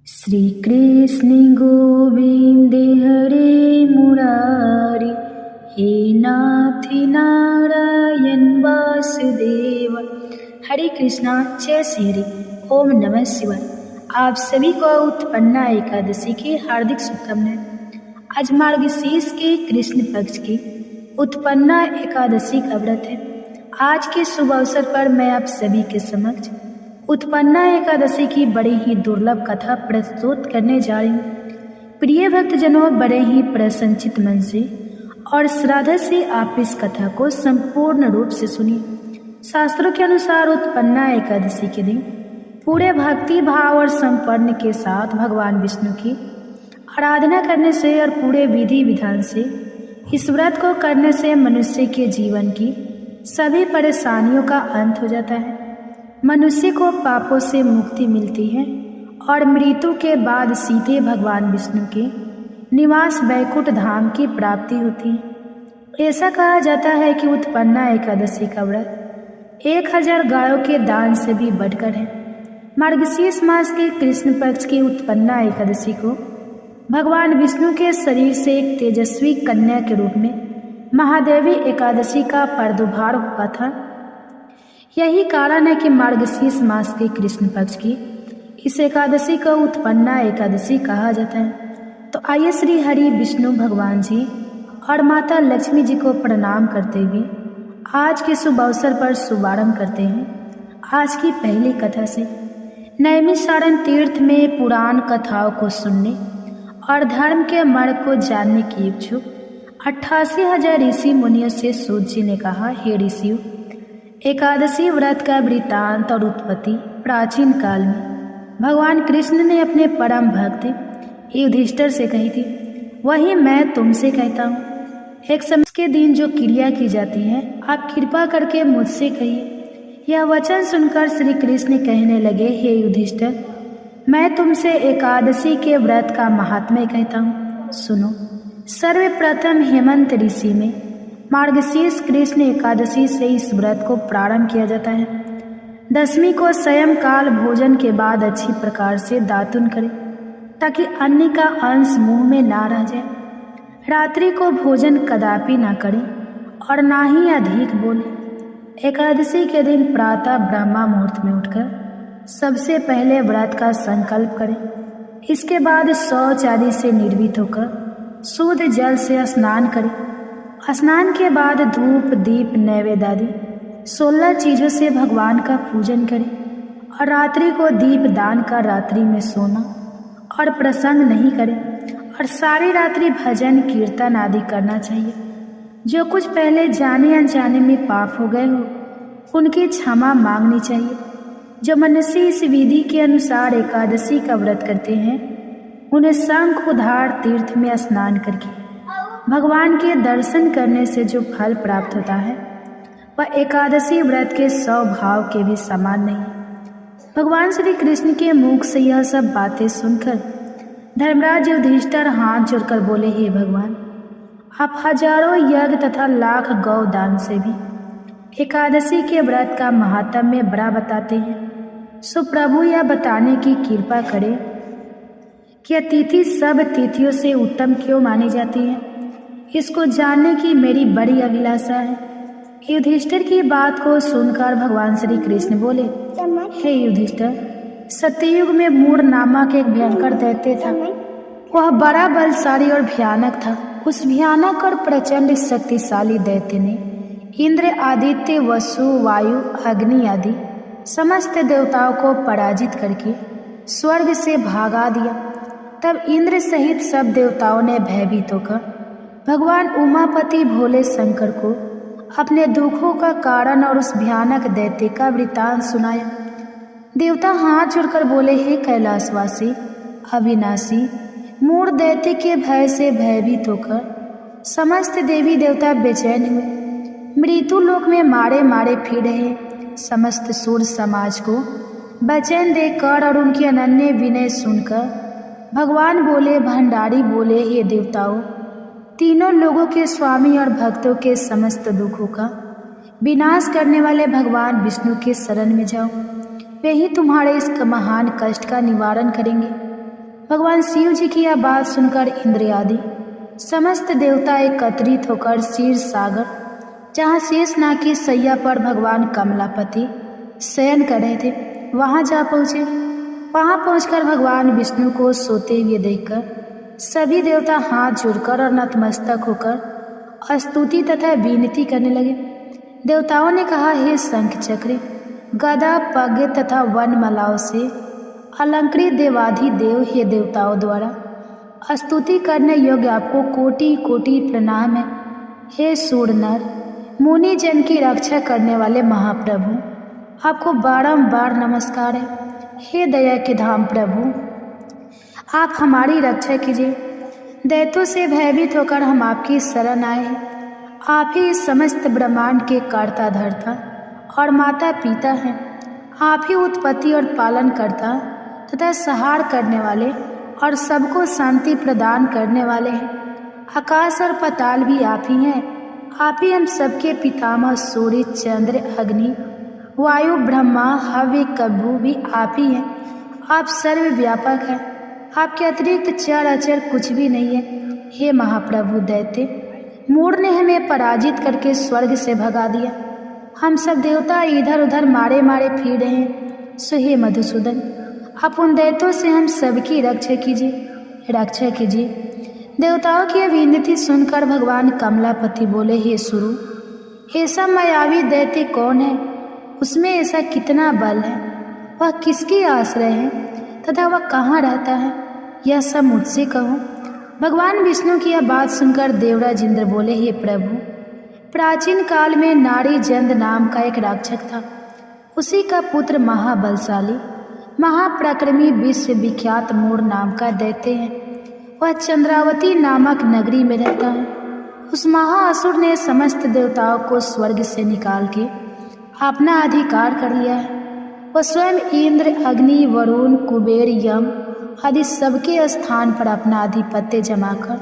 श्री कृष्ण गोविंद हरे मुरारी, हे नाथ नारायण वासुदेव। हरे कृष्णा, जय श्री हरि, ओम नमः शिवाय। आप सभी को उत्पन्ना एकादशी की हार्दिक शुभकामनाएं। आज मार्गशीर्ष के कृष्ण पक्ष की उत्पन्ना एकादशी का व्रत है। आज के शुभ अवसर पर मैं आप सभी के समक्ष उत्पन्ना एकादशी की बड़ी ही दुर्लभ कथा प्रस्तुत करने जा रही हूँ। प्रिय भक्तजनों, बड़े ही प्रसन्नचित मन से और श्रद्धा से आप इस कथा को संपूर्ण रूप से सुनिए। शास्त्रों के अनुसार उत्पन्ना एकादशी के दिन पूरे भक्ति भाव और संपन्न के साथ भगवान विष्णु की आराधना करने से और पूरे विधि विधान से इस व्रत को करने से मनुष्य के जीवन की सभी परेशानियों का अंत हो जाता है। मनुष्य को पापों से मुक्ति मिलती है और मृत्यु के बाद सीधे भगवान विष्णु के निवास वैकुंठ धाम की प्राप्ति होती है। ऐसा कहा जाता है कि उत्पन्ना एकादशी का व्रत 1000 गायों के दान से भी बढ़कर है। मार्गशीर्ष मास के कृष्ण पक्ष की उत्पन्ना एकादशी को भगवान विष्णु के शरीर से एक तेजस्वी कन्या के रूप में महादेवी एकादशी का प्रादुर्भाव हुआ था। यही कारण है कि मार्गशीर्ष मास के कृष्ण पक्ष की इस एकादशी को उत्पन्ना एकादशी कहा जाता है। तो आइए श्री हरि विष्णु भगवान जी और माता लक्ष्मी जी को प्रणाम करते हुए आज के शुभ अवसर पर शुभारंभ करते हैं आज की पहली कथा से। नैमिषारण्य तीर्थ में पुराण कथाओं को सुनने और धर्म के मार्ग को जानने की इच्छुक 88,000 ऋषि मुनियों से सूत जी ने कहा, हे ऋषियों, एकादशी व्रत का वृत्तांत और उत्पत्ति प्राचीन काल में भगवान कृष्ण ने अपने परम भक्त युधिष्ठिर से कही थी, वही मैं तुमसे कहता हूँ। एक समय के दिन जो क्रिया की जाती है आप कृपा करके मुझसे कहिए। यह वचन सुनकर श्री कृष्ण कहने लगे, हे युधिष्ठिर, मैं तुमसे एकादशी के व्रत का महात्म्य कहता हूँ, सुनो। सर्वप्रथम हेमंत ऋषि में मार्गशीर्ष कृष्ण एकादशी से इस व्रत को प्रारंभ किया जाता है। दशमी को सायंकाल भोजन के बाद अच्छी प्रकार से दातुन करें ताकि अन्न का अंश मुंह में ना रह जाए। रात्रि को भोजन कदापि ना करें और ना ही अधिक बोलें। एकादशी के दिन प्रातः ब्रह्मा मुहूर्त में उठकर सबसे पहले व्रत का संकल्प करें। इसके बाद शौच आदि से निर्भीत होकर शुद्ध जल से स्नान करें। स्नान के बाद धूप दीप नैवेद्य आदि 16 चीज़ों से भगवान का पूजन करें और रात्रि को दीप दान कर रात्रि में सोना और प्रसंग नहीं करें और सारी रात्रि भजन कीर्तन आदि करना चाहिए। जो कुछ पहले जाने अनजाने में पाप हो गए हो उनकी क्षमा मांगनी चाहिए। जो मनुष्य इस विधि के अनुसार एकादशी का व्रत करते हैं उन्हें शंख उधार तीर्थ में स्नान करके भगवान के दर्शन करने से जो फल प्राप्त होता है वह एकादशी व्रत के 100 भाव के भी समान नहीं। भगवान श्री कृष्ण के मुख से यह सब बातें सुनकर धर्मराज युधिष्ठिर हाथ जोड़कर बोले, हे भगवान, आप हजारों यज्ञ तथा लाख गौ दान से भी एकादशी के व्रत का महात्म्य बड़ा बताते हैं। सो प्रभु यह बताने की कृपा करें कि यह तिथि सब तिथियों से उत्तम क्यों मानी जाती है। इसको जानने की मेरी बड़ी अभिलाषा है। युधिष्ठिर की बात को सुनकर भगवान श्री कृष्ण बोले, हे युधिष्ठिर, सत्ययुग में मूढ़ नामक एक भयंकर दैत्य था। वह बड़ा बलशाली और भयानक था। उस भयानक और प्रचंड शक्तिशाली दैत्य ने इंद्र, आदित्य, वसु, वायु, अग्नि आदि समस्त देवताओं को पराजित करके स्वर्ग से भागा दिया। तब इंद्र सहित सब देवताओं ने भयभीत होकर भगवान उमापति भोले शंकर को अपने दुखों का कारण और उस भयानक दैत्य का वृत्तांत सुनाया। देवता हाथ जोड़कर बोले, हे कैलाशवासी अविनाशी, मूढ़ दैत्य के भय से भयभीत होकर समस्त देवी देवता बेचैन हुए। मृत्यु लोक में मारे मारे फिर रहे समस्त सूर समाज को बेचैन देखकर और उनकी अनन्य विनय सुनकर भगवान बोले, भंडारी बोले, हे देवताओं, तीनों लोगों के स्वामी और भक्तों के समस्त दुखों का विनाश करने वाले भगवान विष्णु के शरण में जाओ। वे ही तुम्हारे इस महान कष्ट का निवारण करेंगे। भगवान शिव जी की यह बात सुनकर इंद्र आदि समस्त देवता एकत्रित होकर क्षीर सागर, जहाँ शेषनाग की सैया पर भगवान कमलापति शयन कर रहे थे, वहाँ जा पहुँचे। वहाँ पहुंचकर भगवान विष्णु को सोते हुए देखकर सभी देवता हाथ जोड़कर और नतमस्तक होकर स्तुति तथा विनती करने लगे। देवताओं ने कहा, हे शंख चक्र, गदा, पग तथा वनमालाओं से अलंकृत देवाधिदेव, हे देवताओं द्वारा स्तुति करने योग्य आपको कोटि कोटि प्रणाम है। हे सूर नर मुनि जन की रक्षा करने वाले महाप्रभु, आपको बारंबार नमस्कार है। हे दया के धाम प्रभु, आप हमारी रक्षा कीजिए। दैत्यों से भयभीत होकर हम आपकी शरण आए हैं। आप ही इस समस्त ब्रह्मांड के कर्ता धर्ता और माता पिता हैं। आप ही उत्पत्ति और पालन करता तथा संहार करने वाले और सबको शांति प्रदान करने वाले हैं। आकाश और पाताल भी आप ही हैं। आप ही हम सबके पितामह, सूर्य, चंद्र, अग्नि, वायु, ब्रह्मा, हव्य, कभू भी आप ही हैं। आप सर्वव्यापक हैं। आपके अतिरिक्त चर अचर कुछ भी नहीं है। हे महाप्रभु, दैत्य मूढ़ ने हमें पराजित करके स्वर्ग से भगा दिया। हम सब देवता इधर उधर मारे मारे फिर रहे हैं। सो हे मधुसूदन, आप उन दैत्यों से हम सबकी रक्षा कीजिए। देवताओं की विनती सुनकर भगवान कमलापति बोले, हे सुरु, ऐसा मायावी दैत्य कौन है? उसमें ऐसा कितना बल है? वह किसकी आश्रय है तथा वह कहाँ रहता है? यह सब मुझसे कहो। भगवान विष्णु की यह बात सुनकर देवराज इंद्र बोले, हे प्रभु, प्राचीन काल में नारी जंद नाम का एक राक्षस था। उसी का पुत्र महाबलशाली महाप्रक्रमी विश्व विख्यात मूढ़ नाम का दैत्य है। वह चंद्रावती नामक नगरी में रहता है। उस महाअसुर ने समस्त देवताओं को स्वर्ग से निकाल के अपना अधिकार कर लिया है। वह स्वयं इंद्र, अग्नि, वरुण, कुबेर, यम आदि सबके स्थान पर अपना आधिपत्य जमाकर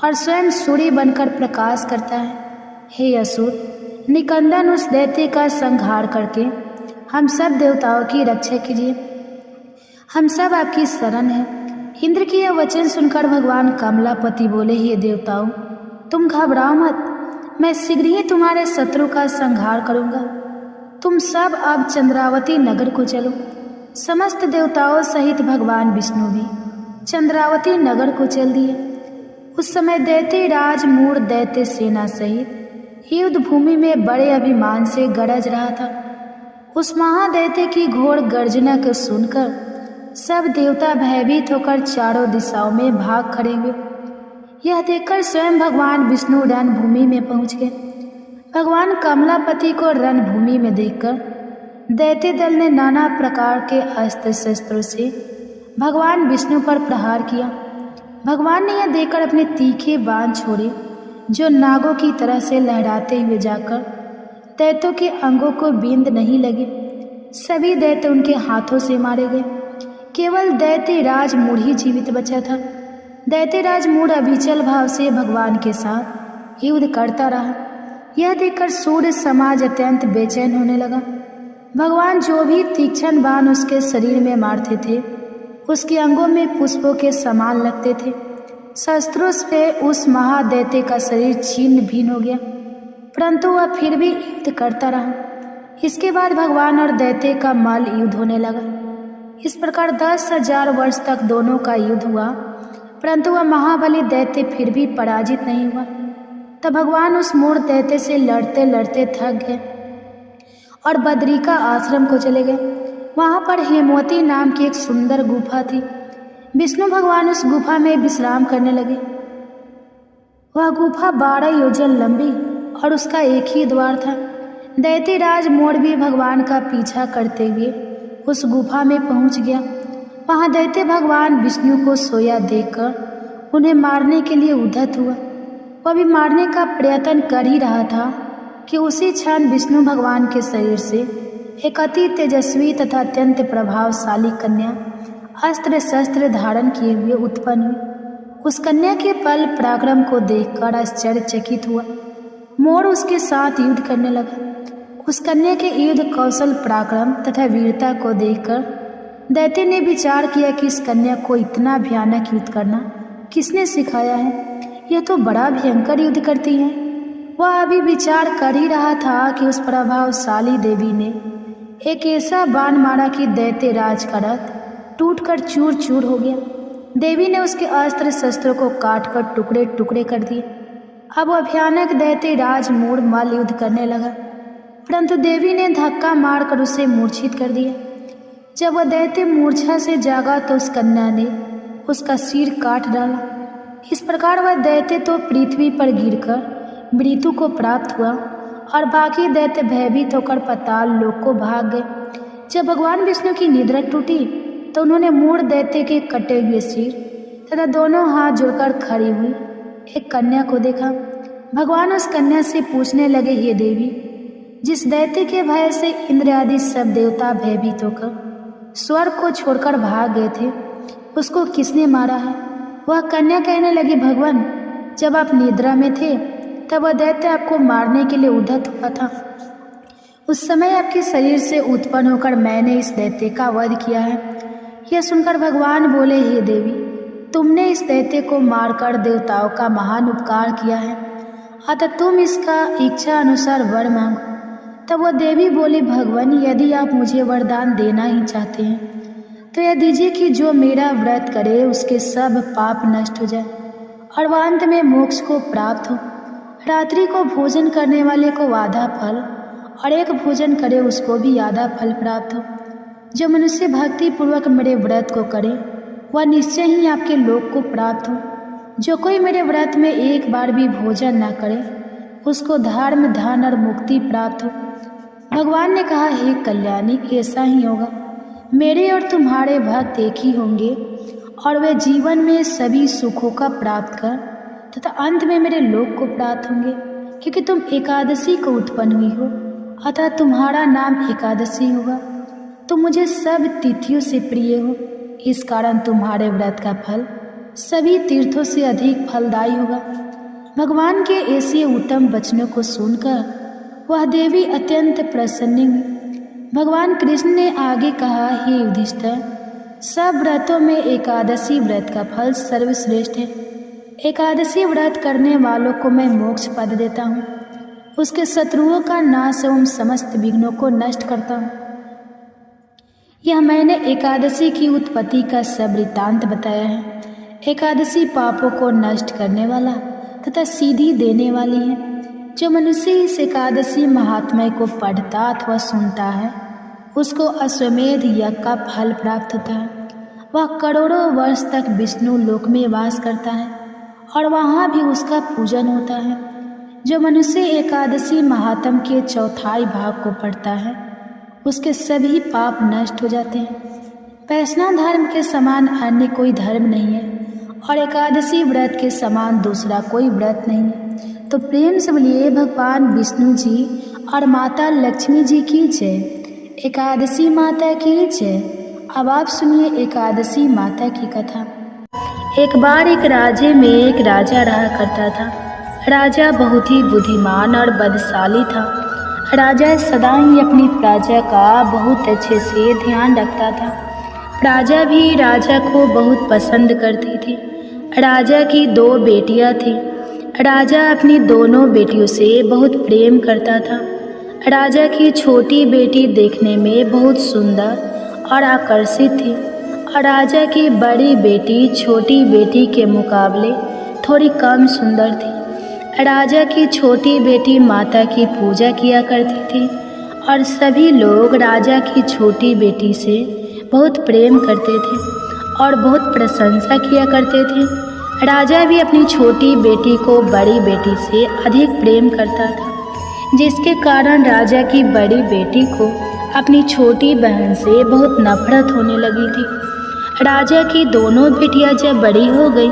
और स्वयं सूर्य बनकर प्रकाश करता है। हे असुर निकंदन, उस दैत्य का संहार करके हम सब देवताओं की रक्षा कीजिए। हम सब आपकी शरण हैं। इंद्र की यह वचन सुनकर भगवान कमलापति बोले, हे देवताओं, तुम घबराओ मत, मैं शीघ्र ही तुम्हारे शत्रु का संहार करूंगा। तुम सब अब चंद्रावती नगर को चलो। समस्त देवताओं सहित भगवान विष्णु भी चंद्रावती नगर को चल दिए। उस समय दैत्य राज मूढ़ दैत्य सेना सहित युद्ध भूमि में बड़े अभिमान से गरज रहा था। उस महादैत्य की घोर गर्जना को सुनकर सब देवता भयभीत होकर चारों दिशाओं में भाग खड़े हुए। यह देखकर स्वयं भगवान विष्णु रणभूमि में पहुंच गए। भगवान कमलापति को रणभूमि में देखकर दैत्य दल ने नाना प्रकार के अस्त्र शस्त्रों से भगवान विष्णु पर प्रहार किया। भगवान ने यह देखकर अपने तीखे बाण छोड़े, जो नागों की तरह से लहराते हुए जाकर दैत्यों के अंगों को बींद नहीं लगे। सभी दैत्य उनके हाथों से मारे गए। केवल दैत्य राज मूढ़ ही जीवित बचा था। दैत्य राज मूढ़ अविचल भाव से भगवान के साथ युद्ध करता रहा। यह देखकर सूर्य समाज अत्यंत बेचैन होने लगा। भगवान जो भी तीक्ष्ण बाण उसके शरीर में मारते थे, उसके अंगों में पुष्पों के समान लगते थे। शस्त्रों से उस महादैत्य का शरीर छिन्न भिन्न हो गया, परंतु वह फिर भी युद्ध करता रहा। इसके बाद भगवान और दैत्य का मल्ल युद्ध होने लगा। इस प्रकार 10,000 वर्ष तक दोनों का युद्ध हुआ, परंतु वह महाबली दैत्य फिर भी पराजित नहीं हुआ। तब भगवान उस मूढ़ दैत्य से लड़ते लड़ते थक गए और बद्रिका आश्रम को चले गए। वहाँ पर हेमवती नाम की एक सुंदर गुफा थी। विष्णु भगवान उस गुफा में विश्राम करने लगे। वह गुफा 12 योजन लंबी और उसका एक ही द्वार था। दैत्य राज मूढ़ भी भगवान का पीछा करते हुए उस गुफा में पहुंच गया। वहां दैत्य भगवान विष्णु को सोया देखकर उन्हें मारने के लिए उद्यत हुआ। वह भी मारने का प्रयत्न कर ही रहा था कि उसी क्षण विष्णु भगवान के शरीर से एक अति तेजस्वी तथा अत्यंत प्रभावशाली कन्या अस्त्र शस्त्र धारण किए हुए उत्पन्न हुई। उस कन्या के बल पराक्रम को देखकर आश्चर्यचकित हुआ। मोर उसके साथ युद्ध करने लगा। उस कन्या के युद्ध कौशल, पराक्रम तथा वीरता को देखकर दैत्य ने विचार किया कि इस कन्या को इतना भयानक युद्ध करना किसने सिखाया है, यह तो बड़ा भयंकर युद्ध करती है। वह अभी विचार कर ही रहा था कि उस प्रभावशाली देवी ने एक ऐसा बाण मारा कि दैत्य राज का रथ टूटकर चूर चूर हो गया। देवी ने उसके अस्त्र शस्त्रों को काटकर टुकड़े टुकड़े कर दिए। अब वह भयानक दैत्य राज मूढ़ मल्ल युद्ध करने लगा, परंतु देवी ने धक्का मारकर उसे मूर्छित कर दिया। जब वह दैत्य मूर्छा से जागा तो उस कन्या ने उसका सिर काट डाला। इस प्रकार वह दैत्य तो पृथ्वी पर गिरकर मृत्यु को प्राप्त हुआ और बाकी दैत्य भयभीत होकर पाताल लोक को भाग गए। जब भगवान विष्णु की निद्रा टूटी तो उन्होंने मूढ़ दैत्य के कटे हुए सिर तथा दोनों हाथ जोड़कर खड़ी हुई एक कन्या को देखा। भगवान उस कन्या से पूछने लगे, हे देवी, जिस दैत्य के भय से इंद्र आदि सब देवता भयभीत होकर स्वर्ग को छोड़कर भाग गए थे, उसको किसने मारा है? वह कन्या कहने लगी, भगवान, जब आप निद्रा में थे तब वह दैत्य आपको मारने के लिए उद्यत हुआ था। उस समय आपके शरीर से उत्पन्न होकर मैंने इस दैत्य का वध किया है। यह सुनकर भगवान बोले, हे देवी, तुमने इस दैत्य को मारकर देवताओं का महान उपकार किया है, अतः तुम इसका इच्छा अनुसार वर मांगो। तब वह देवी बोली, भगवान, यदि आप मुझे वरदान देना ही चाहते हैं तो यह दीजिए कि जो मेरा व्रत करे उसके सब पाप नष्ट हो जाए और वह अंत में मोक्ष को प्राप्त हो। रात्रि को भोजन करने वाले को आधा फल और एक भोजन करे उसको भी आधा फल प्राप्त हो। जो मनुष्य भक्ति पूर्वक मेरे व्रत को करे वह निश्चय ही आपके लोक को प्राप्त हो। जो कोई मेरे व्रत में एक बार भी भोजन न करे उसको धर्म, धन और मुक्ति प्राप्त हो। भगवान ने कहा, हे कल्याणी, ऐसा ही होगा। मेरे और तुम्हारे भक्त एक ही होंगे और वे जीवन में सभी सुखों का प्राप्त कर तथा अंत में मेरे लोक को प्राप्त होंगे, क्योंकि तुम एकादशी को उत्पन्न हुई हो, अतः तुम्हारा नाम एकादशी होगा। तुम मुझे सब तिथियों से प्रिय हो, इस कारण तुम्हारे व्रत का फल सभी तीर्थों से अधिक फलदायी होगा। भगवान के ऐसे उत्तम वचनों को सुनकर वह देवी अत्यंत प्रसन्न हुई। भगवान कृष्ण ने आगे कहा, हे युधिष्ठिर, सब व्रतों में एकादशी व्रत का फल सर्वश्रेष्ठ है। एकादशी व्रत करने वालों को मैं मोक्ष पद देता हूँ, उसके शत्रुओं का नाश एवं समस्त विघ्नों को नष्ट करता हूँ। यह मैंने एकादशी की उत्पत्ति का सब वृत्तांत बताया है। एकादशी पापों को नष्ट करने वाला तथा सीधी देने वाली है। जो मनुष्य इस एकादशी महात्म्य को पढ़ता अथवा सुनता है उसको अश्वमेध यज्ञ का फल प्राप्त होता है। वह करोड़ों वर्ष तक विष्णु लोक में वास करता है और वहाँ भी उसका पूजन होता है। जो मनुष्य एकादशी महात्म के चौथाई भाग को पढ़ता है उसके सभी पाप नष्ट हो जाते हैं। वैष्णव धर्म के समान अन्य कोई धर्म नहीं है और एकादशी व्रत के समान दूसरा कोई व्रत नहीं है। तो प्रेम से बोलिए भगवान विष्णु जी और माता लक्ष्मी जी की जय, एकादशी माता की जय। अब आप सुनिए एकादशी माता की कथा। एक बार एक राज्य में एक राजा रहा करता था। राजा बहुत ही बुद्धिमान और बलशाली था। राजा सदा ही अपनी प्रजा का बहुत अच्छे से ध्यान रखता था। प्रजा भी राजा को बहुत पसंद करती थी। राजा की 2 बेटियां थीं। राजा अपनी दोनों बेटियों से बहुत प्रेम करता था। राजा की छोटी बेटी देखने में बहुत सुंदर और आकर्षित थी और राजा की बड़ी बेटी छोटी बेटी के मुकाबले थोड़ी कम सुंदर थी। राजा की छोटी बेटी माता की पूजा किया करती थी और सभी लोग राजा की छोटी बेटी से बहुत प्रेम करते थे और बहुत प्रशंसा किया करते थे। राजा भी अपनी छोटी बेटी को बड़ी बेटी से अधिक प्रेम करता था, जिसके कारण राजा की बड़ी बेटी को अपनी छोटी बहन से बहुत नफरत होने लगी थी। राजा की दोनों बेटियां जब बड़ी हो गई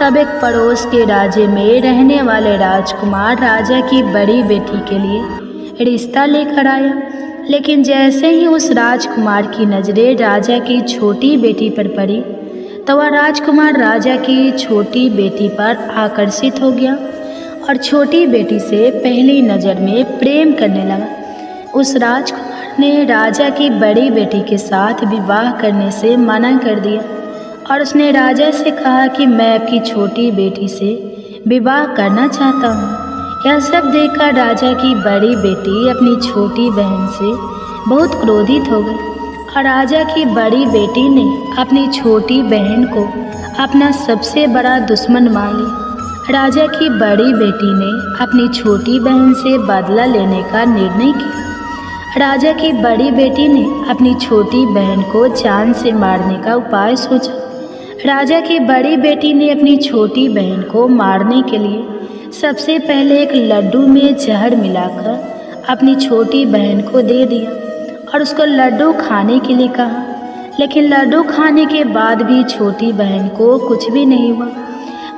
तब एक पड़ोस के राज्य में रहने वाले राजकुमार राजा की बड़ी बेटी के लिए रिश्ता लेकर आया। लेकिन जैसे ही उस राजकुमार की नज़रें राजा की छोटी बेटी पर पड़ी तो वह राजकुमार राजा की छोटी बेटी पर आकर्षित हो गया और छोटी बेटी से पहली नज़र में प्रेम करने लगा। उस राजकुमार ने राजा की बड़ी बेटी के साथ विवाह करने से मना कर दिया और उसने राजा से कहा कि मैं आपकी छोटी बेटी से विवाह करना चाहता हूँ। यह सब देखकर राजा की बड़ी बेटी अपनी छोटी बहन से बहुत क्रोधित हो गई और राजा की बड़ी बेटी ने अपनी छोटी बहन को अपना सबसे बड़ा दुश्मन मान लिया। राजा की बड़ी बेटी ने अपनी छोटी बहन से बदला लेने का निर्णय किया। राजा की बड़ी बेटी ने अपनी छोटी बहन को जान से मारने का उपाय सोचा। राजा की बड़ी बेटी ने अपनी छोटी बहन को मारने के लिए सबसे पहले एक लड्डू में जहर मिलाकर अपनी छोटी बहन को दे दिया और उसको लड्डू खाने के लिए कहा। लेकिन लड्डू खाने के बाद भी छोटी बहन को कुछ भी नहीं हुआ।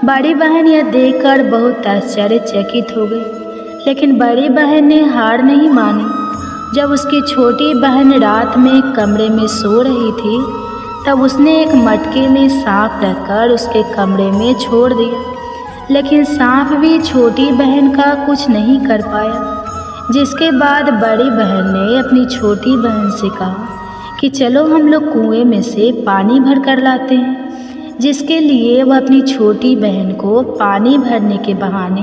बड़ी बहन यह देखकर बहुत आश्चर्यचकित हो गई, लेकिन बड़ी बहन ने हार नहीं मानी। जब उसकी छोटी बहन रात में कमरे में सो रही थी, तब उसने एक मटके में सांप रखकर उसके कमरे में छोड़ दिया, लेकिन सांप भी छोटी बहन का कुछ नहीं कर पाया। जिसके बाद बड़ी बहन ने अपनी छोटी बहन से कहा कि चलो हम लोग कुएं में से पानी भर कर लाते हैं। जिसके लिए वह अपनी छोटी बहन को पानी भरने के बहाने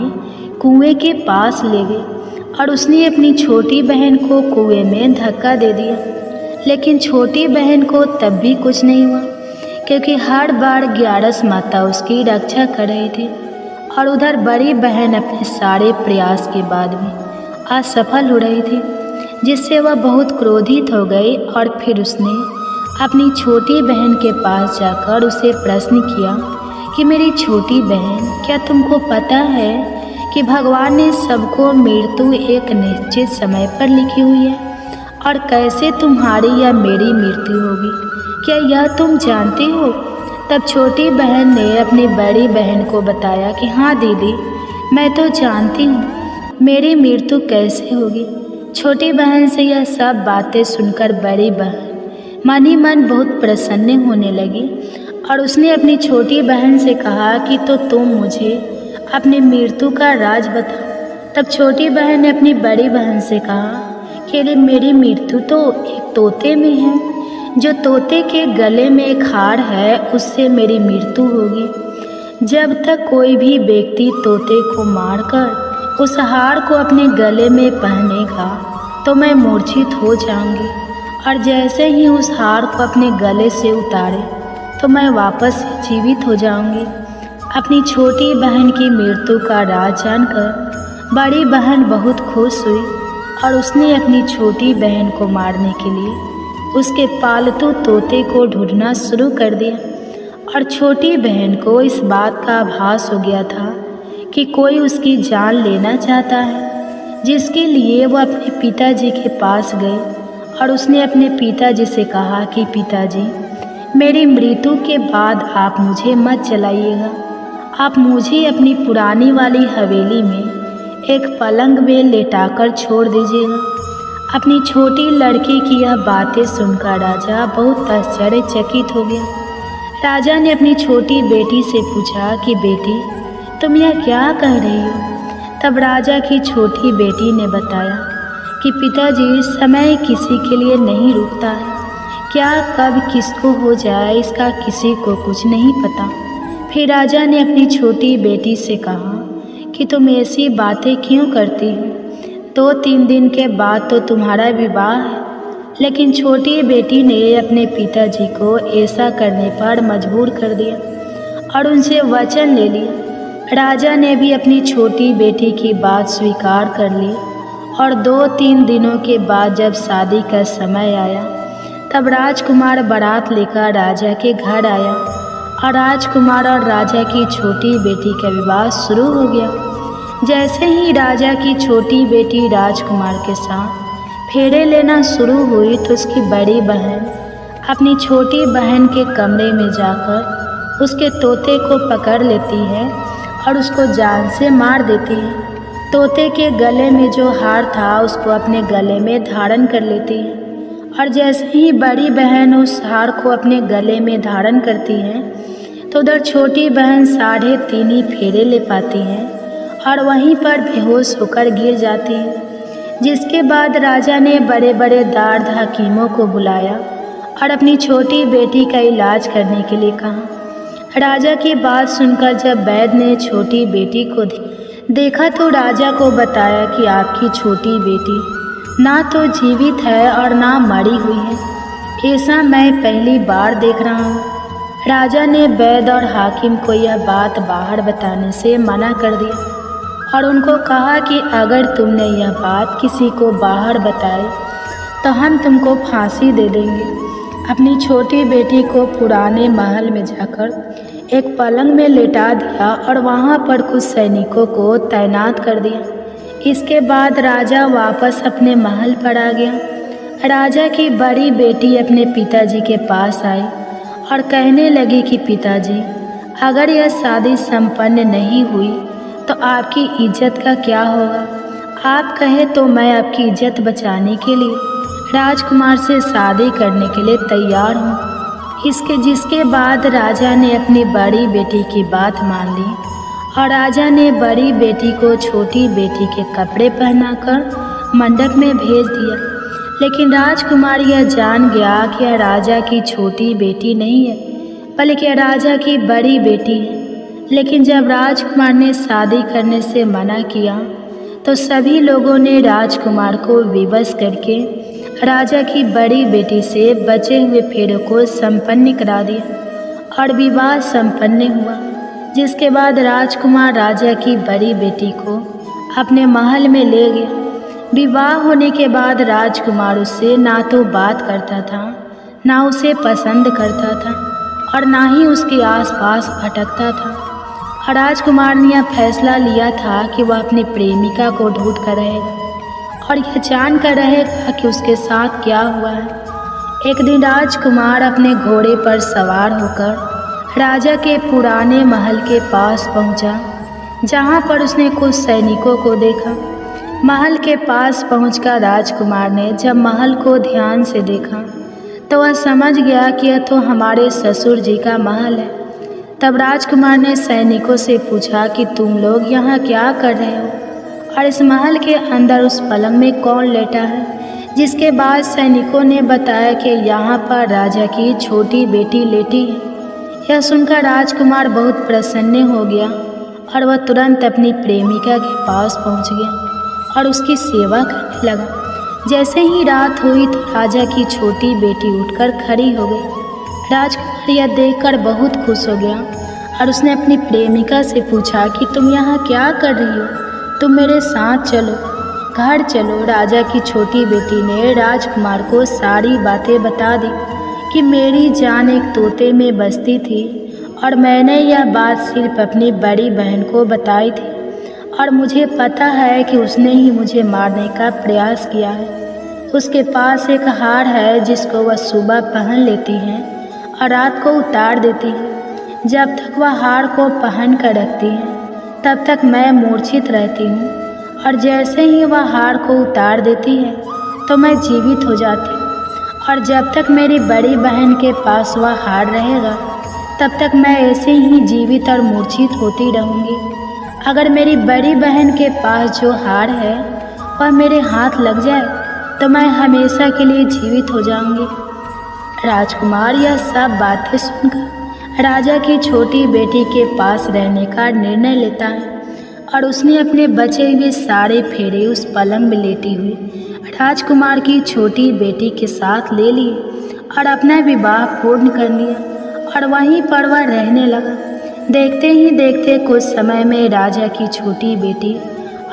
कुएं के पास ले गई और उसने अपनी छोटी बहन को कुएं में धक्का दे दिया। लेकिन छोटी बहन को तब भी कुछ नहीं हुआ, क्योंकि हर बार ग्यारस माता उसकी रक्षा कर रही थी और उधर बड़ी बहन अपने सारे प्रयास के बाद भी असफल हो रही थी, जिससे वह बहुत क्रोधित हो गई और फिर उसने अपनी छोटी बहन के पास जाकर उसे प्रश्न किया कि मेरी छोटी बहन, क्या तुमको पता है कि भगवान ने सबको मृत्यु एक निश्चित समय पर लिखी हुई है और कैसे तुम्हारी या मेरी मृत्यु होगी, क्या यह तुम जानती हो? तब छोटी बहन ने अपनी बड़ी बहन को बताया कि हाँ दीदी, मैं तो जानती हूँ मेरी मृत्यु कैसे होगी। छोटी बहन से यह सब बातें सुनकर बड़ी बहन मन ही मन बहुत प्रसन्न होने लगी और उसने अपनी छोटी बहन से कहा कि तो तुम मुझे अपनी मृत्यु का राज बताओ। तब छोटी बहन ने अपनी बड़ी बहन से कहा कि मेरी मृत्यु तो एक तोते में है, जो तोते के गले में एक हार है, उससे मेरी मृत्यु होगी। जब तक कोई भी व्यक्ति तोते को मारकर उस हार को अपने गले में पहनेगा तो मैं मूर्छित हो जाऊंगी, और जैसे ही उस हार को अपने गले से उतारे तो मैं वापस जीवित हो जाऊंगी। अपनी छोटी बहन की मृत्यु का राज जानकर बड़ी बहन बहुत खुश हुई और उसने अपनी छोटी बहन को मारने के लिए उसके पालतू तोते को ढूंढना शुरू कर दिया। और छोटी बहन को इस बात का आभास हो गया था कि कोई उसकी जान लेना चाहता है, जिसके लिए वो अपने पिताजी के पास गई और उसने अपने पिताजी से कहा कि पिताजी, मेरी मृत्यु के बाद आप मुझे मत जलाइएगा, आप मुझे अपनी पुरानी वाली हवेली में एक पलंग में लेटाकर छोड़ दीजिएगा। अपनी छोटी लड़की की यह बातें सुनकर राजा बहुत आश्चर्यचकित हो गया। राजा ने अपनी छोटी बेटी से पूछा कि बेटी, तुम यह क्या कह रही हो? तब राजा की छोटी बेटी ने बताया कि पिताजी, समय किसी के लिए नहीं रुकता है, क्या कब किसको हो जाए इसका किसी को कुछ नहीं पता। फिर राजा ने अपनी छोटी बेटी से कहा कि तुम ऐसी बातें क्यों करती हो? 2-3 दिन के बाद तो तुम्हारा विवाह है। लेकिन छोटी बेटी ने अपने पिताजी को ऐसा करने पर मजबूर कर दिया और उनसे वचन ले लिया। राजा ने भी अपनी छोटी बेटी की बात स्वीकार कर ली और 2-3 दिनों के बाद जब शादी का समय आया, तब राजकुमार बारात लेकर राजा के घर आया और राजकुमार और राजा की छोटी बेटी का विवाह शुरू हो गया। जैसे ही राजा की छोटी बेटी राजकुमार के साथ फेरे लेना शुरू हुई तो उसकी बड़ी बहन अपनी छोटी बहन के कमरे में जाकर उसके तोते को पकड़ लेती है और उसको जान से मार देती है। तोते के गले में जो हार था उसको अपने गले में धारण कर लेती है और जैसे ही बड़ी बहन उस हार को अपने गले में धारण करती है तो उधर छोटी बहन 3.5 फेरे ले पाती है और वहीं पर बेहोश होकर गिर जाती है। जिसके बाद राजा ने बड़े बड़े दार्द हकीमों को बुलाया और अपनी छोटी बेटी का इलाज करने के लिए कहा। राजा की बात सुनकर जब वैद्य ने छोटी बेटी को देखा तो राजा को बताया कि आपकी छोटी बेटी ना तो जीवित है और ना मरी हुई है। ऐसा मैं पहली बार देख रहा हूँ। राजा ने वैद्य और हाकिम को यह बात बाहर बताने से मना कर दिया और उनको कहा कि अगर तुमने यह बात किसी को बाहर बताई तो हम तुमको फांसी दे देंगे। अपनी छोटी बेटी को पुराने महल में जाकर एक पलंग में लेटा दिया और वहाँ पर कुछ सैनिकों को तैनात कर दिया। इसके बाद राजा वापस अपने महल पर आ गया। राजा की बड़ी बेटी अपने पिताजी के पास आई और कहने लगी कि पिताजी, अगर यह शादी संपन्न नहीं हुई तो आपकी इज्जत का क्या होगा? आप कहें तो मैं आपकी इज्जत बचाने के लिए राजकुमार से शादी करने के लिए तैयार हूँ। जिसके बाद राजा ने अपनी बड़ी बेटी की बात मान ली और राजा ने बड़ी बेटी को छोटी बेटी के कपड़े पहनाकर मंडप में भेज दिया। लेकिन राजकुमार यह जान गया कि यह राजा की छोटी बेटी नहीं है बल्कि यह राजा की बड़ी बेटी है। लेकिन जब राजकुमार ने शादी करने से मना किया तो सभी लोगों ने राजकुमार को विवश करके राजा की बड़ी बेटी से बचे हुए फेरों को संपन्न करा दिया और विवाह संपन्न हुआ। जिसके बाद राजकुमार राजा की बड़ी बेटी को अपने महल में ले गया। विवाह होने के बाद राजकुमार उससे ना तो बात करता था, ना उसे पसंद करता था और ना ही उसके आसपास भटकता था। और राजकुमार ने यह फैसला लिया था कि वह अपनी प्रेमिका को ढूंढ कर रहेगा और यह जान कर रहेगा कि उसके साथ क्या हुआ है। एक दिन राजकुमार अपने घोड़े पर सवार होकर राजा के पुराने महल के पास पहुंचा, जहां पर उसने कुछ सैनिकों को देखा। महल के पास पहुंचकर राजकुमार ने जब महल को ध्यान से देखा तो वह समझ गया कि यह तो हमारे ससुर जी का महल है। तब राजकुमार ने सैनिकों से पूछा कि तुम लोग यहाँ क्या कर रहे हो और इस महल के अंदर उस पलंग में कौन लेटा है। जिसके बाद सैनिकों ने बताया कि यहाँ पर राजा की छोटी बेटी लेटी है। यह सुनकर राजकुमार बहुत प्रसन्न हो गया और वह तुरंत अपनी प्रेमिका के पास पहुँच गया और उसकी सेवा करने लगा। जैसे ही रात हुई तो राजा की छोटी बेटी उठकर खड़ी हो गई। राजकुमार यह देखकर बहुत खुश हो गया और उसने अपनी प्रेमिका से पूछा कि तुम यहाँ क्या कर रही हो? तुम मेरे साथ चलो, घर चलो। राजा की छोटी बेटी ने राजकुमार को सारी बातें बता दी कि मेरी जान एक तोते में बसती थी और मैंने यह बात सिर्फ अपनी बड़ी बहन को बताई थी और मुझे पता है कि उसने ही मुझे मारने का प्रयास किया है। उसके पास एक हार है जिसको वह सुबह पहन लेती है और रात को उतार देती है। जब तक वह हार को पहन कर रखती है तब तक मैं मूर्छित रहती हूँ और जैसे ही वह हार को उतार देती है तो मैं जीवित हो जाती हूँ और जब तक मेरी बड़ी बहन के पास वह हार रहेगा तब तक मैं ऐसे ही जीवित और मूर्छित होती रहूँगी। अगर मेरी बड़ी बहन के पास जो हार है वह मेरे हाथ लग जाए तो मैं हमेशा के लिए जीवित हो जाऊँगी। राजकुमार यह सब बातें सुनकर राजा की छोटी बेटी के पास रहने का निर्णय लेता है और उसने अपने बचे हुए सारे फेरे उस पलंग में लेटी हुई राजकुमार की छोटी बेटी के साथ ले लिए और अपना विवाह पूर्ण कर लिया और वहीं पर वह रहने लगा। देखते ही देखते कुछ समय में राजा की छोटी बेटी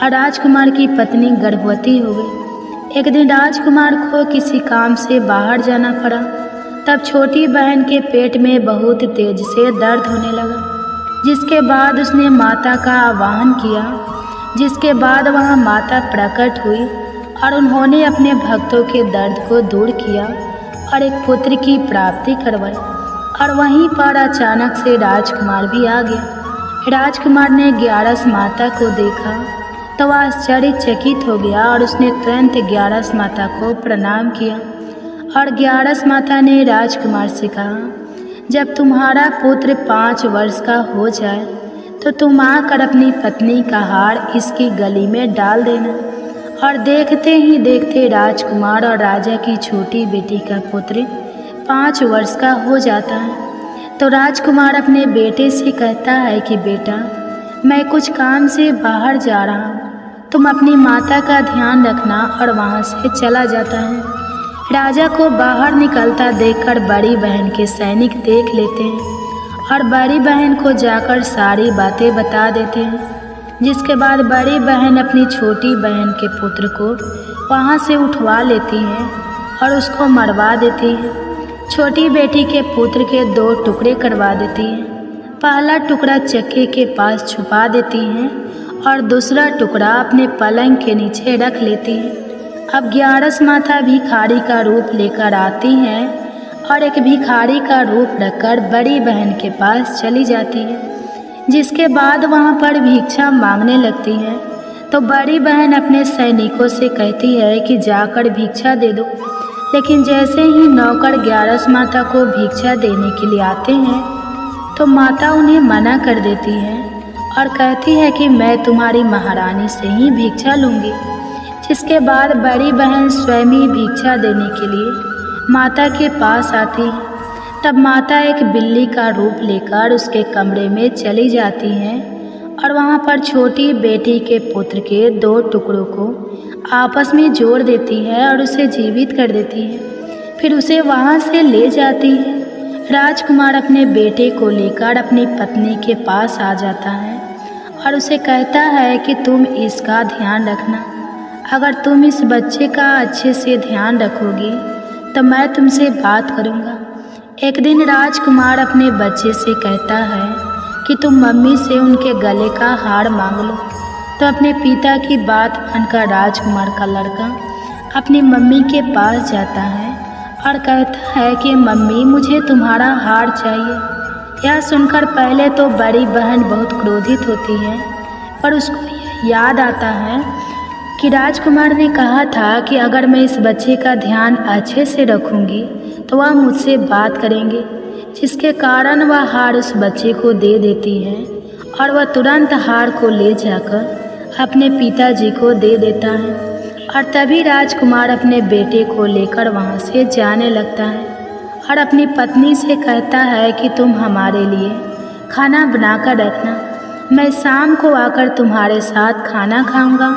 और राजकुमार की पत्नी गर्भवती हो गई। एक दिन राजकुमार को किसी काम से बाहर जाना पड़ा। तब छोटी बहन के पेट में बहुत तेज से दर्द होने लगा। जिसके बाद उसने माता का आह्वान किया। जिसके बाद वहाँ माता प्रकट हुई और उन्होंने अपने भक्तों के दर्द को दूर किया और एक पुत्र की प्राप्ति करवाई। और वहीं पर अचानक से राजकुमार भी आ गया। राजकुमार ने ग्यारस माता को देखा तो वह आश्चर्यचकित हो गया और उसने तुरंत ग्यारस माता को प्रणाम किया। और ग्यारस माता ने राजकुमार से कहा, जब तुम्हारा पुत्र 5 वर्ष का हो जाए तो तुम आकर अपनी पत्नी का हार इसकी गली में डाल देना और देखते ही देखते राजकुमार और राजा की छोटी बेटी का पुत्र 5 वर्ष का हो जाता है। तो राजकुमार अपने बेटे से कहता है कि बेटा, मैं कुछ काम से बाहर जा रहा हूँ, तुम अपनी माता का ध्यान रखना, और वहाँ से चला जाता है। राजा को बाहर निकलता देखकर बड़ी बहन के सैनिक देख लेते हैं और बड़ी बहन को जाकर सारी बातें बता देते हैं। जिसके बाद बड़ी बहन अपनी छोटी बहन के पुत्र को वहाँ से उठवा लेती है और उसको मरवा देती है। छोटी बेटी के पुत्र के 2 टुकड़े करवा देती है। पहला टुकड़ा चक्के के पास छुपा देती हैं और दूसरा टुकड़ा अपने पलंग के नीचे रख लेती है। अब 11 माता भिखारी का रूप लेकर आती हैं और एक भिखारी का रूप रखकर बड़ी बहन के पास चली जाती है। जिसके बाद वहाँ पर भिक्षा मांगने लगती है। तो बड़ी बहन अपने सैनिकों से कहती है कि जाकर भिक्षा दे दो। लेकिन जैसे ही नौकर 11 माता को भिक्षा देने के लिए आते हैं तो माता उन्हें मना कर देती है और कहती है कि मैं तुम्हारी महारानी से ही भिक्षा लूँगी। जिसके बाद बड़ी बहन स्वयं ही भिक्षा देने के लिए माता के पास आती है। तब माता एक बिल्ली का रूप लेकर उसके कमरे में चली जाती हैं और वहाँ पर छोटी बेटी के पुत्र के 2 टुकड़ों को आपस में जोड़ देती है और उसे जीवित कर देती है। फिर उसे वहाँ से ले जाती है। राजकुमार अपने बेटे को लेकर अपनी पत्नी के पास आ जाता है और उसे कहता है कि तुम इसका ध्यान रखना। अगर तुम इस बच्चे का अच्छे से ध्यान रखोगी तो मैं तुमसे बात करूँगा। एक दिन राजकुमार अपने बच्चे से कहता है कि तुम मम्मी से उनके गले का हार मांग लो। तो अपने पिता की बात मानकर राजकुमार का लड़का अपनी मम्मी के पास जाता है और कहता है कि मम्मी, मुझे तुम्हारा हार चाहिए। यह सुनकर पहले तो बड़ी बहन बहुत क्रोधित होती है, पर उसको याद आता है कि राजकुमार ने कहा था कि अगर मैं इस बच्चे का ध्यान अच्छे से रखूंगी तो वह मुझसे बात करेंगे। जिसके कारण वह हार उस बच्चे को दे देती है और वह तुरंत हार को ले जाकर अपने पिताजी को दे देता है। और तभी राजकुमार अपने बेटे को लेकर वहाँ से जाने लगता है और अपनी पत्नी से कहता है कि तुम हमारे लिए खाना बनाकर रखना, मैं शाम को आकर तुम्हारे साथ खाना खाऊंगा।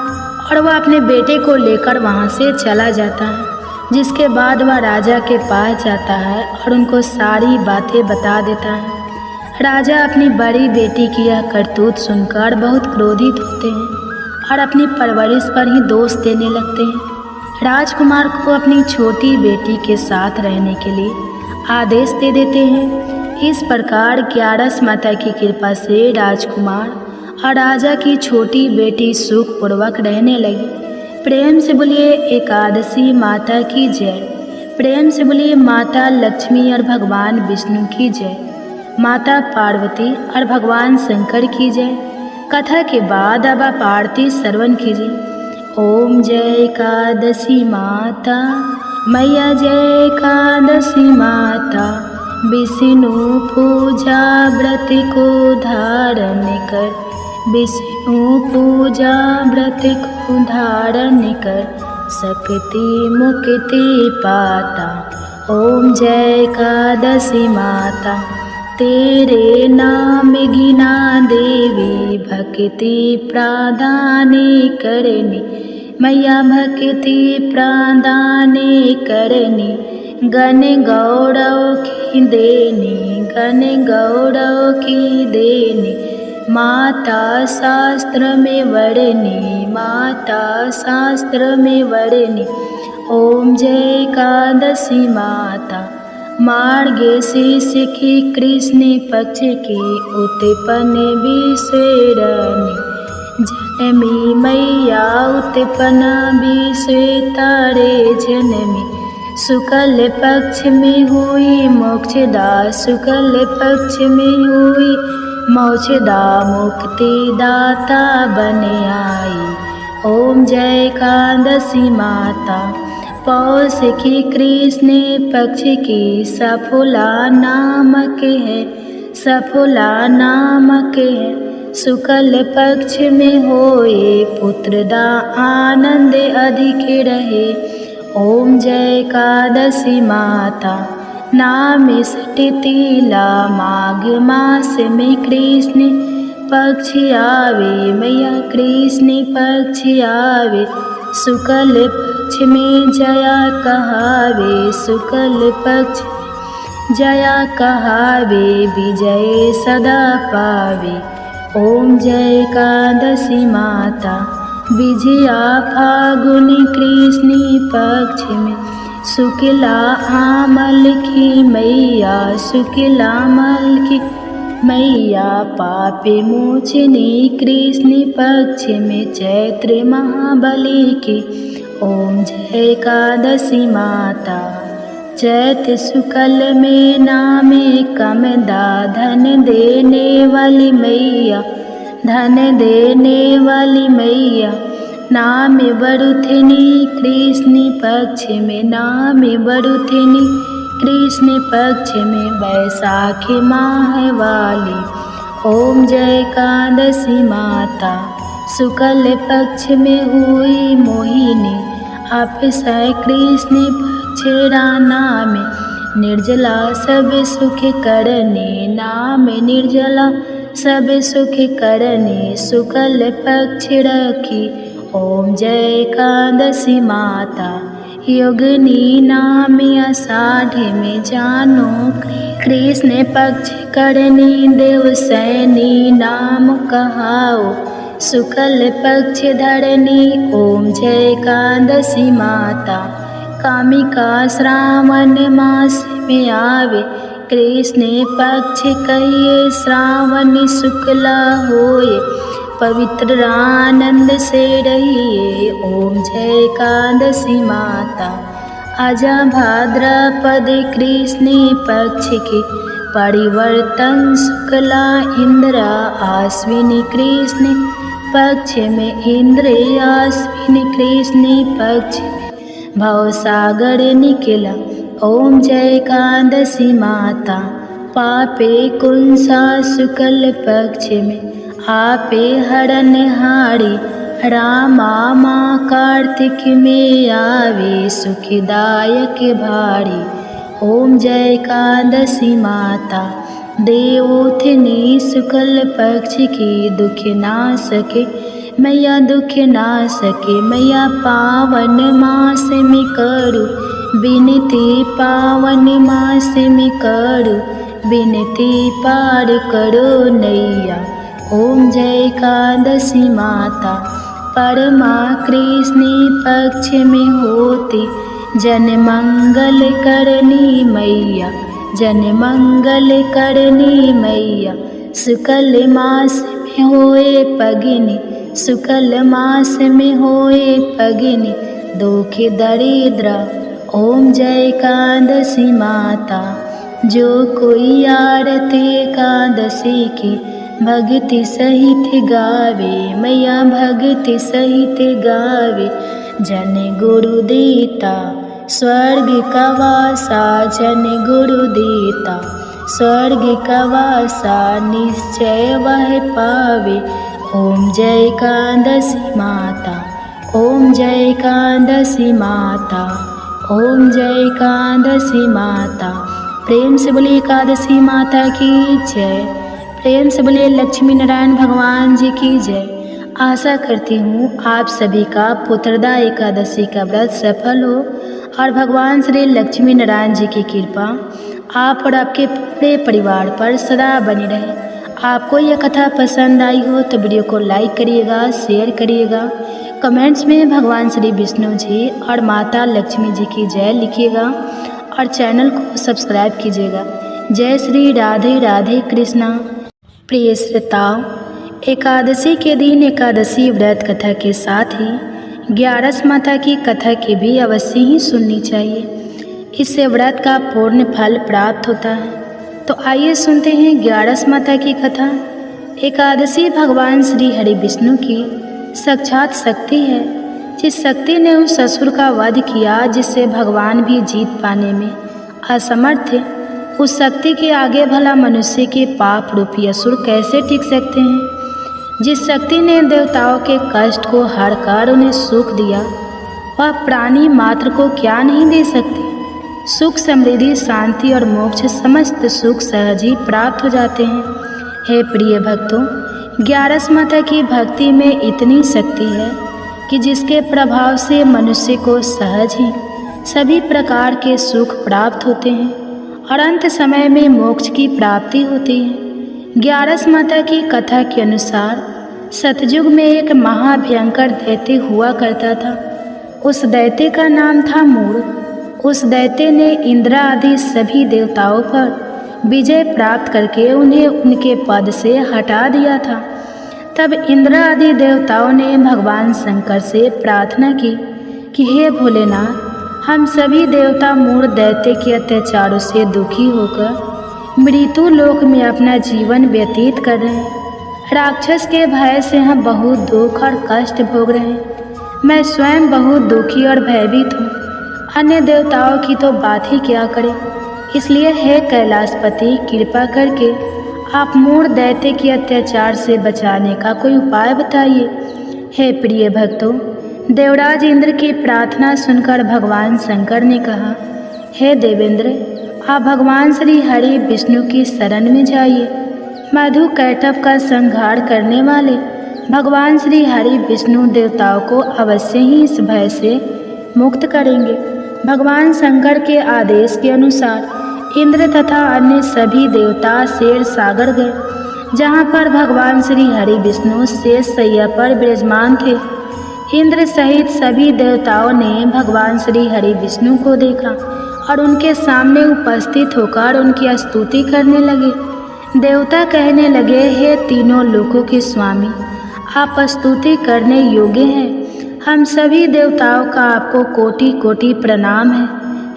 और वह अपने बेटे को लेकर वहाँ से चला जाता है। जिसके बाद वह राजा के पास जाता है और उनको सारी बातें बता देता है। राजा अपनी बड़ी बेटी की यह करतूत सुनकर बहुत क्रोधित होते हैं और अपनी परवरिश पर ही दोष देने लगते हैं। राजकुमार को अपनी छोटी बेटी के साथ रहने के लिए आदेश दे देते हैं। इस प्रकार 11 माता की कृपा से राजकुमार और राजा की छोटी बेटी सुखपूर्वक रहने लगी। प्रेम से बोलिए एकादशी माता की जय। प्रेम से बोलिए माता लक्ष्मी और भगवान विष्णु की जय, माता पार्वती और भगवान शंकर की जय। कथा के बाद अब आप आरती श्रवण कीजिए। ओम जय एकादशी माता, मैया जय एकादशी माता, विष्णु पूजा व्रत को धारण कर, विष्णु पूजा व्रत को धारण कर, शक्ति मुक्ति पाता। ओम जय एकादशी माता, तेरे नाम गिना देवी, भक्ति प्रदान करनी, मैया भक्ति प्रदान करनी, गण गौरव की देनी, गण गौरव की देनी, माता शास्त्र में वर्णी, माता शास्त्र में वर्णी। ओम जय एकादशी माता, मार्गशीर्ष की कृष्ण पक्ष की उत्पन्न विश्वरणी, जनमी मैया उत्पन्न विश्व तारे जनमी, शुक्ल पक्ष में हुई मोक्षदा, शुक्ल पक्ष में हुई मोक्षदा, मुक्ति दाता बन आई। ओम जय एकादशी माता, पौष की कृष्ण पक्ष की सफला नामक है, सफला नामक है, शुक्ल पक्ष में होए पुत्रदा आनंद अधिक रहे। ओम जय एकादशी माता नाम सटितिला माघ मास में कृष्ण पक्ष आवे मैया कृष्ण पक्ष आवे। शुक्ल पक्ष में जया कहावे शुक्ल पक्ष जया कहावे विजय सदा पावे। ओम जय एकादशी माता विजया फागुन कृष्ण पक्ष में शुक्ला आमल की मैया शुक्ला आमल की मैया पापे मोचनी कृष्ण पक्ष में चैत्र महाबली की। ओम जय एकादशी माता चैत शुक्ल में नामे कमदा धन देने वाली मैया धन देने वाली मैया। नाम बरुथिनी कृष्ण पक्ष में नाम बरुथिनी कृष्ण पक्ष में बैसाखी माह वाली। ओम जय एकादशी माता शुक्ल पक्ष में हुई मोहिनी अक्षय कृष्ण पक्ष राना में निर्जला सब सुख करने नाम निर्जला सब सुख करने शुक्ल पक्ष रखी। ओम जय एकादशी माता योगिनी नाम आषाढ़ में जानो कृष्ण पक्ष करनी देवसैनी नाम कहाओ शुक्ल पक्ष धरनी। ओम जय एकादशी माता कामिका श्रावण मास में आवे कृष्ण पक्ष कहिए श्रावण शुक्ला होए पवित्र आनंद से रहिए। ओम जय एकादशी माता आजा भाद्रपद कृष्ण पक्ष की परिवर्तन शुक्ला इंद्र आश्विनी कृष्ण पक्ष में इंद्र आश्विनी कृष्ण पक्ष में भवसागर निकला। ओम जय एकादशी माता पापे कुंसा शुक्ल पक्ष में आपे हरण हारी रामा माँ कार्तिक में आवे सुखदायक भारी। ओम जय एकादशी माता देवोथिनी शुक्ल पक्ष की दुख ना सके मैया दुख ना सके मैया पावन मास में करू विनती पावन मास में करू विनती पार करो नैया। ओम जय एकादशी माता परमा कृष्ण पक्ष में होती जन मंगल करनी मैया जन मंगल करनी मैया। शुक्ल मास में होए पगिनी शुक्ल मास में होए पगिनी दुख दरिद्र। ओम जय एकादशी माता जो कोई आरती एकादशी की भक्ति सहित गावे मैया भक्ति सहित गावे। जन गुरु देता स्वर्ग का वासा जन गुरु देता स्वर्ग का वासा निश्चय वह पावे। ओम जय एकादशी माता ओम जय एकादशी माता ओम जय एकादशी माता। प्रेम से बोले एकादशी माता की जय। प्रेम से बोले लक्ष्मी नारायण भगवान जी की जय। आशा करती हूँ आप सभी का पुत्रदा एकादशी का व्रत सफल हो और भगवान श्री लक्ष्मी नारायण जी की कृपा आप और आपके पूरे परिवार पर सदा बनी रहे। आपको यह कथा पसंद आई हो तो वीडियो को लाइक करिएगा, शेयर करिएगा, कमेंट्स में भगवान श्री विष्णु जी और माता लक्ष्मी जी की जय लिखिएगा और चैनल को सब्सक्राइब कीजिएगा। जय श्री राधे राधे कृष्णा। प्रिय श्रोताओं, एकादशी के दिन एकादशी व्रत कथा के साथ ही 11 माता की कथा की भी अवश्य ही सुननी चाहिए। इससे व्रत का पूर्ण फल प्राप्त होता है। तो आइए सुनते हैं 11 माता की कथा। एकादशी भगवान श्री हरि विष्णु की साक्षात शक्ति है, जिस शक्ति ने उस असुर का वध किया जिससे भगवान भी जीत पाने में असमर्थ थे। उस शक्ति के आगे भला मनुष्य के पाप रूपी असुर कैसे टिक सकते हैं। जिस शक्ति ने देवताओं के कष्ट को हरकर उन्हें सुख दिया, वह प्राणी मात्र को क्या नहीं दे सकती। सुख, समृद्धि, शांति और मोक्ष समस्त सुख सहज ही प्राप्त हो जाते हैं। हे प्रिय भक्तों, 11 माता की भक्ति में इतनी शक्ति है कि जिसके प्रभाव से मनुष्य को सहज ही सभी प्रकार के सुख प्राप्त होते हैं और अंत समय में मोक्ष की प्राप्ति होती है। 11 माता की कथा के अनुसार सतयुग में एक महाभयंकर दैत्य हुआ करता था। उस दैत्य का नाम था मूढ़। उस दैत्य ने इंद्र आदि सभी देवताओं पर विजय प्राप्त करके उन्हें उनके पद से हटा दिया था। तब इंद्र आदि देवताओं ने भगवान शंकर से प्रार्थना की कि हे भोलेनाथ, हम सभी देवता मूढ़ दैत्य के अत्याचारों से दुखी होकर मृत्यु लोक में अपना जीवन व्यतीत कर रहे हैं। राक्षस के भय से हम बहुत दुख और कष्ट भोग रहे हैं। मैं स्वयं बहुत दुखी और भयभीत हूँ। अन्य देवताओं की तो बात ही क्या करें। इसलिए हे कैलाशपति, कृपा करके आप मूढ़ दैत्य के अत्याचार से बचाने का कोई उपाय बताइए। हे प्रिय भक्तों, देवराज इंद्र की प्रार्थना सुनकर भगवान शंकर ने कहा, हे देवेंद्र, आप भगवान श्री हरि विष्णु की शरण में जाइए। मधु कैटभ का संहार करने वाले भगवान श्री हरि विष्णु देवताओं को अवश्य ही इस भय से मुक्त करेंगे। भगवान शंकर के आदेश के अनुसार इंद्र तथा अन्य सभी देवता शेर सागर गए, जहाँ पर भगवान श्री हरि विष्णु शेष शैया पर विराजमान थे। इंद्र सहित सभी देवताओं ने भगवान श्री हरि विष्णु को देखा और उनके सामने उपस्थित होकर उनकी स्तुति करने लगे। देवता कहने लगे, हे तीनों लोकों के स्वामी, आप स्तुति करने योग्य हैं। हम सभी देवताओं का आपको कोटि कोटि प्रणाम है।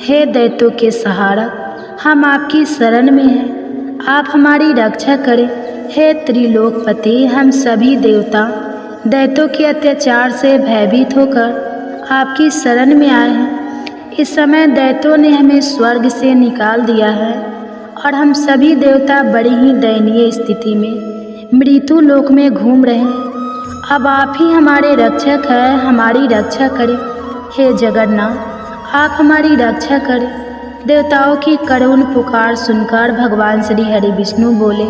हे दैत्यों के सहारा, हम आपकी शरण में हैं, आप हमारी रक्षा करें। हे त्रिलोकपति, हम सभी देवता दैत्यों के अत्याचार से भयभीत होकर आपकी शरण में आए हैं। इस समय दैत्यों ने हमें स्वर्ग से निकाल दिया है और हम सभी देवता बड़ी ही दयनीय स्थिति में मृत्यु लोक में घूम रहे हैं। अब आप ही हमारे रक्षक हैं, हमारी रक्षा करें। हे जगन्नाथ, आप हमारी रक्षा करें। देवताओं की करुण पुकार सुनकर भगवान श्री हरि विष्णु बोले,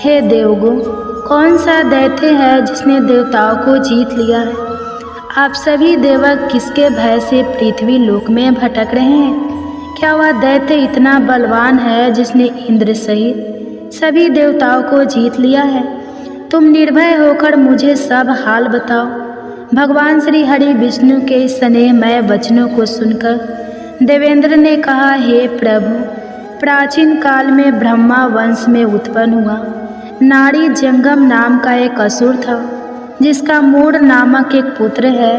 हे देवगण, कौन सा दैत्य है जिसने देवताओं को जीत लिया है? आप सभी देवक किसके भय से पृथ्वी लोक में भटक रहे हैं? क्या वह दैत्य इतना बलवान है जिसने इंद्र सहित सभी देवताओं को जीत लिया है? तुम निर्भय होकर मुझे सब हाल बताओ। भगवान श्री हरि विष्णु के स्नेहमय वचनों को सुनकर देवेंद्र ने कहा, हे प्रभु, प्राचीन काल में ब्रह्मा वंश में उत्पन्न हुआ नारी जंगम नाम का एक असुर था, जिसका मूढ़ नामक एक पुत्र है,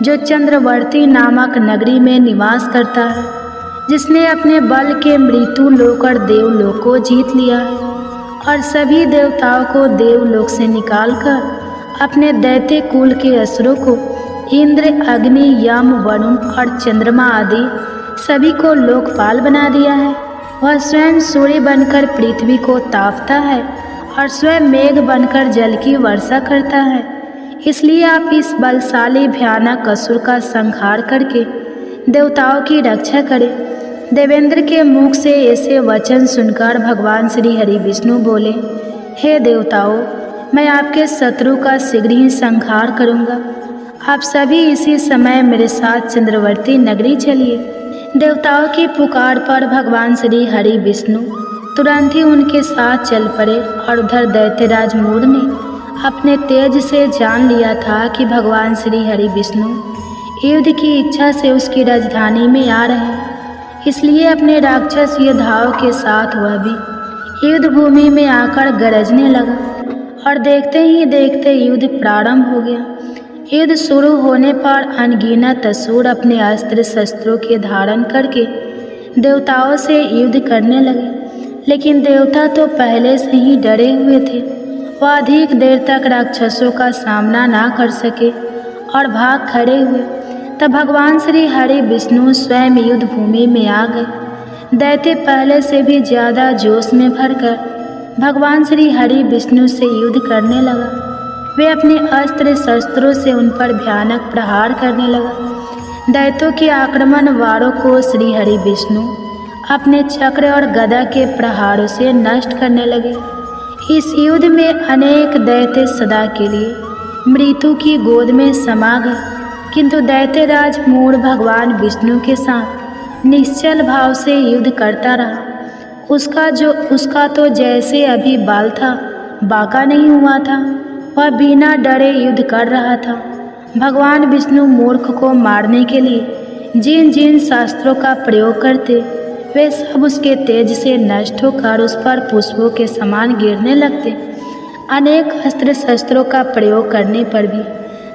जो चंद्रवर्ती नामक नगरी में निवास करता है, जिसने अपने बल के मृत्यु लोक और देवलोक को जीत लिया है और सभी देवताओं को देवलोक से निकालकर अपने दैत्य कुल के असुरों को इंद्र, अग्नि, यम, वरुण और चंद्रमा आदि सभी को लोकपाल बना दिया है। वह स्वयं सूर्य बनकर पृथ्वी को तापता है और स्वयं मेघ बनकर जल की वर्षा करता है। इसलिए आप इस बलशाली भयानक असुर का संहार करके देवताओं की रक्षा करें। देवेंद्र के मुख से ऐसे वचन सुनकर भगवान श्री हरि विष्णु बोले, हे देवताओं, मैं आपके शत्रु का शीघ्र ही संहार करूँगा। आप सभी इसी समय मेरे साथ चंद्रवर्ती नगरी चलिए। देवताओं की पुकार पर भगवान श्री हरि विष्णु तुरंत ही उनके साथ चल पड़े और उधर दैत्यराज मूढ़ ने अपने तेज से जान लिया था कि भगवान श्री हरि विष्णु युद्ध की इच्छा से उसकी राजधानी में आ रहे हैं। इसलिए अपने राक्षस योद्धाओं के साथ वह भी युद्ध भूमि में आकर गरजने लगा और देखते ही देखते युद्ध प्रारंभ हो गया। युद्ध शुरू होने पर अनगिनत असुर अपने अस्त्र शस्त्रों के धारण करके देवताओं से युद्ध करने लगे, लेकिन देवता तो पहले से ही डरे हुए थे। वह अधिक देर तक राक्षसों का सामना ना कर सके और भाग खड़े हुए। तब भगवान श्री हरि विष्णु स्वयं युद्ध भूमि में आ गए। दैत्य पहले से भी ज़्यादा जोश में भरकर भगवान श्री हरि विष्णु से युद्ध करने लगा। वे अपने अस्त्र शस्त्रों से उन पर भयानक प्रहार करने लगा। दैत्यों के आक्रमण वारों को श्री हरि विष्णु अपने चक्र और गदा के प्रहारों से नष्ट करने लगे। इस युद्ध में अनेक दैत्य सदा के लिए मृत्यु की गोद में समा गए, किंतु दैत्यराज मूढ़ भगवान विष्णु के साथ निश्चल भाव से युद्ध करता रहा। उसका तो जैसे अभी बाल था, बांका नहीं हुआ था। वह बिना डरे युद्ध कर रहा था। भगवान विष्णु मूर्ख को मारने के लिए जिन जिन शास्त्रों का प्रयोग करते, वे सब उसके तेज से नष्ट होकर उस पर पुष्पों के समान गिरने लगते। अनेक अस्त्र शस्त्रों का प्रयोग करने पर भी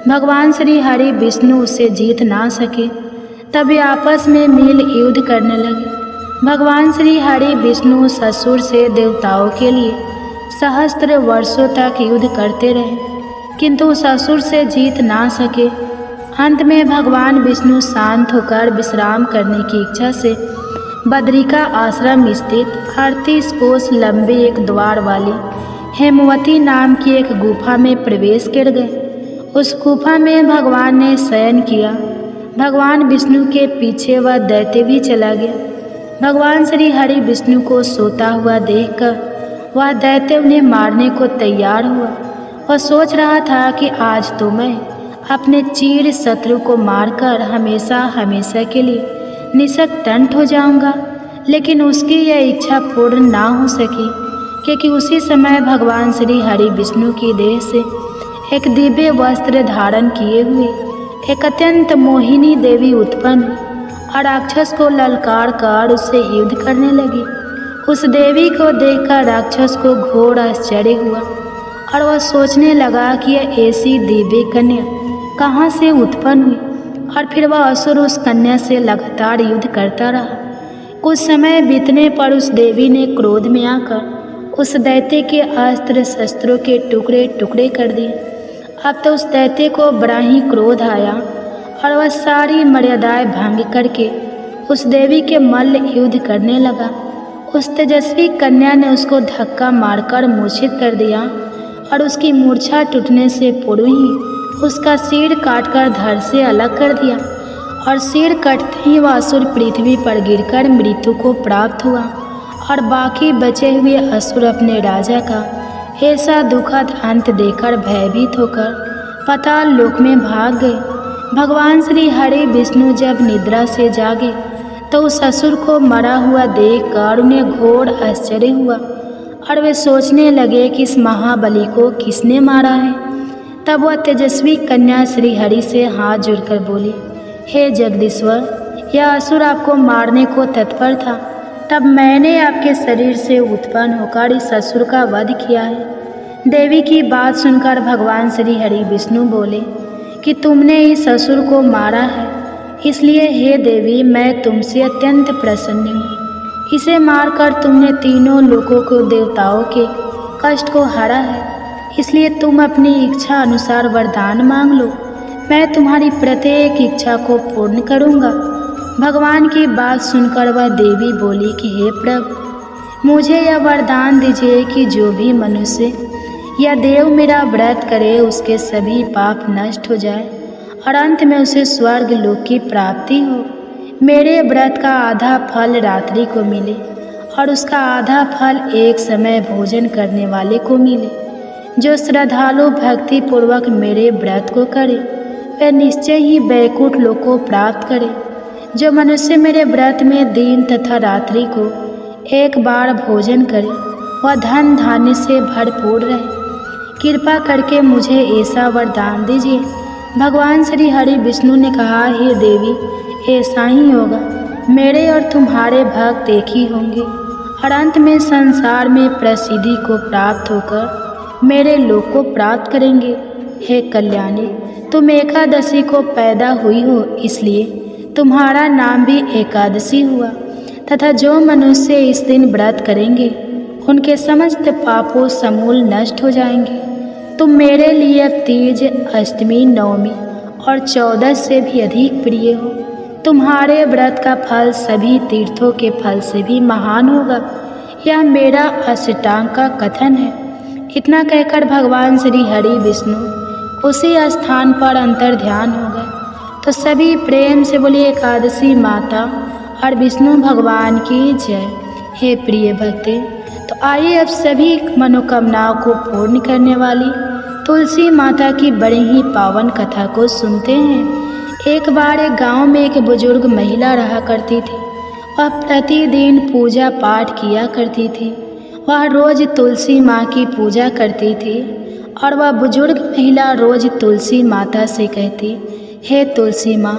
भगवान श्री हरि विष्णु उससे जीत ना सके। तब वे आपस में मिल युद्ध करने लगे। भगवान श्री हरि विष्णु ससुर से देवताओं के लिए सहस्त्र वर्षों तक युद्ध करते रहे, किंतु ससुर से जीत ना सके। अंत में भगवान विष्णु शांत होकर विश्राम करने की इच्छा से बद्रिका आश्रम स्थित 38 कोस लंबे एक द्वार वाली हेमवती नाम की एक गुफा में प्रवेश कर गए। उस गुफा में भगवान ने शयन किया। भगवान विष्णु के पीछे वह दैत्य भी चला गया। भगवान श्री हरि विष्णु को सोता हुआ देखकर वह दैत्य उन्हें मारने को तैयार हुआ। वह सोच रहा था कि आज तो मैं अपने चीर शत्रु को मारकर हमेशा हमेशा के लिए निशक्तंठ हो जाऊंगा, लेकिन उसकी यह इच्छा पूर्ण ना हो सकी, क्योंकि उसी समय भगवान श्री हरि विष्णु की देह से एक दिव्य वस्त्र धारण किए हुए एक अत्यंत मोहिनी देवी उत्पन्न और राक्षस को ललकार कर उससे युद्ध करने लगी। उस देवी को देखकर राक्षस को घोर आश्चर्य हुआ और वह सोचने लगा कि यह ऐसी दिव्य कन्या कहाँ से उत्पन्न हुई, और फिर वह असुर उस कन्या से लगातार युद्ध करता रहा। कुछ समय बीतने पर उस देवी ने क्रोध में आकर उस दैत्य के अस्त्र शस्त्रों के टुकड़े टुकड़े कर दिए। अब तो उस दैत्य को बड़ा ही क्रोध आया और वह सारी मर्यादाएं भंग करके उस देवी के मल्ल युद्ध करने लगा। उस तेजस्वी कन्या ने उसको धक्का मारकर मूर्छित कर दिया और उसकी मूर्छा टूटने से पूर्व ही उसका सिर काटकर धड़ से अलग कर दिया, और सिर कटते ही वह असुर पृथ्वी पर गिरकर मृत्यु को प्राप्त हुआ और बाकी बचे हुए असुर अपने राजा का ऐसा दुखद अंत देखकर भयभीत होकर पाताल लोक में भाग गए। भगवान श्री हरि विष्णु जब निद्रा से जागे तो उस असुर को मरा हुआ देखकर उन्हें घोर आश्चर्य हुआ और वे सोचने लगे कि इस महाबली को किसने मारा है। तब वह तेजस्वी कन्या श्री हरि से हाथ जोड़कर बोली, हे जगदीश्वर, यह असुर आपको मारने को तत्पर था, तब मैंने आपके शरीर से उत्पन्न होकर इस असुर का वध किया है। देवी की बात सुनकर भगवान श्री हरि विष्णु बोले कि तुमने इस असुर को मारा है, इसलिए हे देवी मैं तुमसे अत्यंत प्रसन्न हूँ। इसे मारकर तुमने तीनों लोकों को देवताओं के कष्ट को हरा है, इसलिए तुम अपनी इच्छा अनुसार वरदान मांग लो, मैं तुम्हारी प्रत्येक इच्छा को पूर्ण करूँगा। भगवान की बात सुनकर वह देवी बोली कि हे प्रभु, मुझे यह वरदान दीजिए कि जो भी मनुष्य या देव मेरा व्रत करे उसके सभी पाप नष्ट हो जाए और अंत में उसे स्वर्ग लोक की प्राप्ति हो। मेरे व्रत का आधा फल रात्रि को मिले और उसका आधा फल एक समय भोजन करने वाले को मिले। जो श्रद्धालु भक्ति पूर्वक मेरे व्रत को करे वह निश्चय ही वैकुंठ लोक को प्राप्त करे। जो मनुष्य मेरे व्रत में दिन तथा रात्रि को एक बार भोजन करे वह धन धान्य से भरपूर रहे। कृपा करके मुझे ऐसा वरदान दीजिए। भगवान श्री हरि विष्णु ने कहा, हे देवी, ऐसा ही होगा। मेरे और तुम्हारे भक्त एक ही होंगे और अंत में संसार में प्रसिद्धि को प्राप्त होकर मेरे लोक को प्राप्त करेंगे। हे कल्याणी, तुम एकादशी को पैदा हुई हो, इसलिए तुम्हारा नाम भी एकादशी हुआ, तथा जो मनुष्य इस दिन व्रत करेंगे उनके समस्त पापों समूल नष्ट हो जाएंगे। तुम मेरे लिए अब तीज, अष्टमी, नवमी और 14 से भी अधिक प्रिय हो। तुम्हारे व्रत का फल सभी तीर्थों के फल से भी महान होगा। यह मेरा अष्टांग का कथन है। इतना कहकर भगवान श्री हरि विष्णु उसी स्थान पर अंतर ध्यान हो गए। तो सभी प्रेम से बोलिए एकादशी माता और विष्णु भगवान की जय। हे प्रिय भक्ति, तो आइए अब सभी मनोकामनाओं को पूर्ण करने वाली तुलसी माता की बड़ी ही पावन कथा को सुनते हैं। एक बार एक गांव में एक बुजुर्ग महिला रहा करती थी। वह प्रतिदिन पूजा पाठ किया करती थी। वह रोज तुलसी माँ की पूजा करती थी और वह बुजुर्ग महिला रोज तुलसी माता से कहती, हे तुलसी माँ,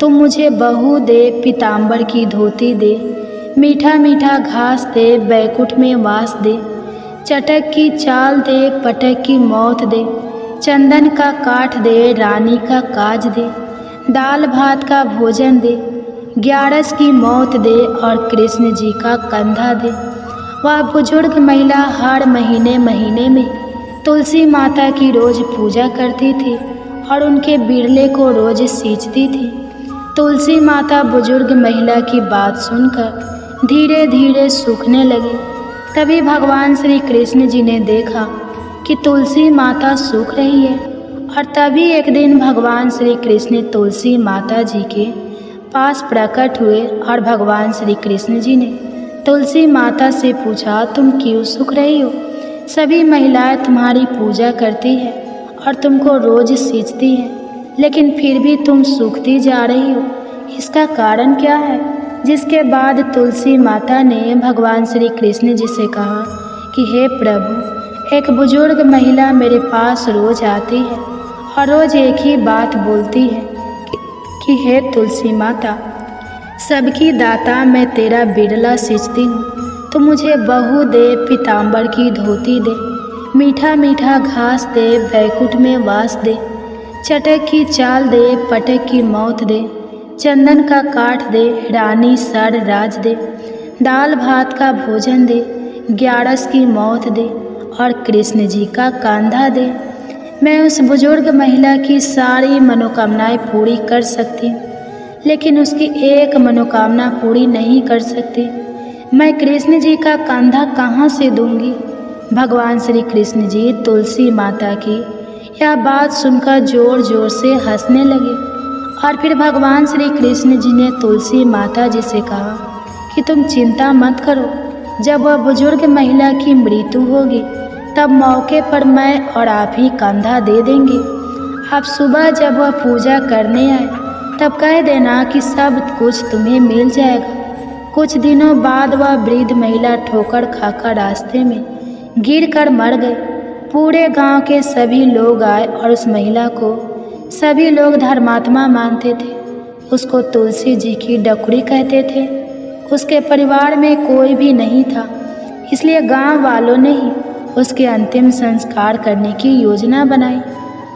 तुम मुझे बहू दे, पीताम्बर की धोती दे, मीठा मीठा घास दे, बैकुंठ में वास दे, चटक की चाल दे, पटक की मौत दे, चंदन का काठ दे, रानी का काज दे, दाल भात का भोजन दे, ग्यारस की मौत दे और कृष्ण जी का कंधा दे। वह बुजुर्ग महिला हर महीने में तुलसी माता की रोज पूजा करती थी और उनके बिरले को रोज सींचती थी। तुलसी माता बुजुर्ग महिला की बात सुनकर धीरे धीरे सूखने लगी। तभी भगवान श्री कृष्ण जी ने देखा कि तुलसी माता सूख रही है और तभी एक दिन भगवान श्री कृष्ण तुलसी माता जी के पास प्रकट हुए और भगवान श्री कृष्ण जी ने तुलसी माता से पूछा, तुम क्यों सूख रही हो? सभी महिलाएं तुम्हारी पूजा करती है और तुमको रोज सींचती है, लेकिन फिर भी तुम सूखती जा रही हो, इसका कारण क्या है? जिसके बाद तुलसी माता ने भगवान श्री कृष्ण जी से कहा कि हे प्रभु, एक बुजुर्ग महिला मेरे पास रोज आती है और रोज एक ही बात बोलती है कि हे तुलसी माता, सबकी दाता मैं तेरा बिरला सींचती हूँ, तो मुझे बहू दे, पीताम्बर की धोती दे, मीठा मीठा घास दे, बैकुंठ में वास दे, चटक की चाल दे, पटक की मौत दे, चंदन का काठ दे, रानी सर राज दे, दाल भात का भोजन दे, ग्यारस की मौत दे और कृष्ण जी का कंधा दे। मैं उस बुजुर्ग महिला की सारी मनोकामनाएं पूरी कर सकती हूँ, लेकिन उसकी एक मनोकामना पूरी नहीं कर सकती। मैं कृष्ण जी का कंधा कहाँ से दूंगी? भगवान श्री कृष्ण जी तुलसी माता की यह बात सुनकर जोर जोर से हंसने लगे और फिर भगवान श्री कृष्ण जी ने तुलसी माता जी से कहा कि तुम चिंता मत करो, जब वह बुजुर्ग महिला की मृत्यु होगी तब मौके पर मैं और आप ही कंधा दे देंगे। आप सुबह जब वह पूजा करने आए तब कह देना कि सब कुछ तुम्हें मिल जाएगा। कुछ दिनों बाद वह वृद्ध महिला ठोकर खाकर रास्ते में गिर कर मर गई। पूरे गांव के सभी लोग आए और उस महिला को सभी लोग धर्मात्मा मानते थे। उसको तुलसी जी की डकुरी कहते थे। उसके परिवार में कोई भी नहीं था, इसलिए गांव वालों ने ही उसके अंतिम संस्कार करने की योजना बनाई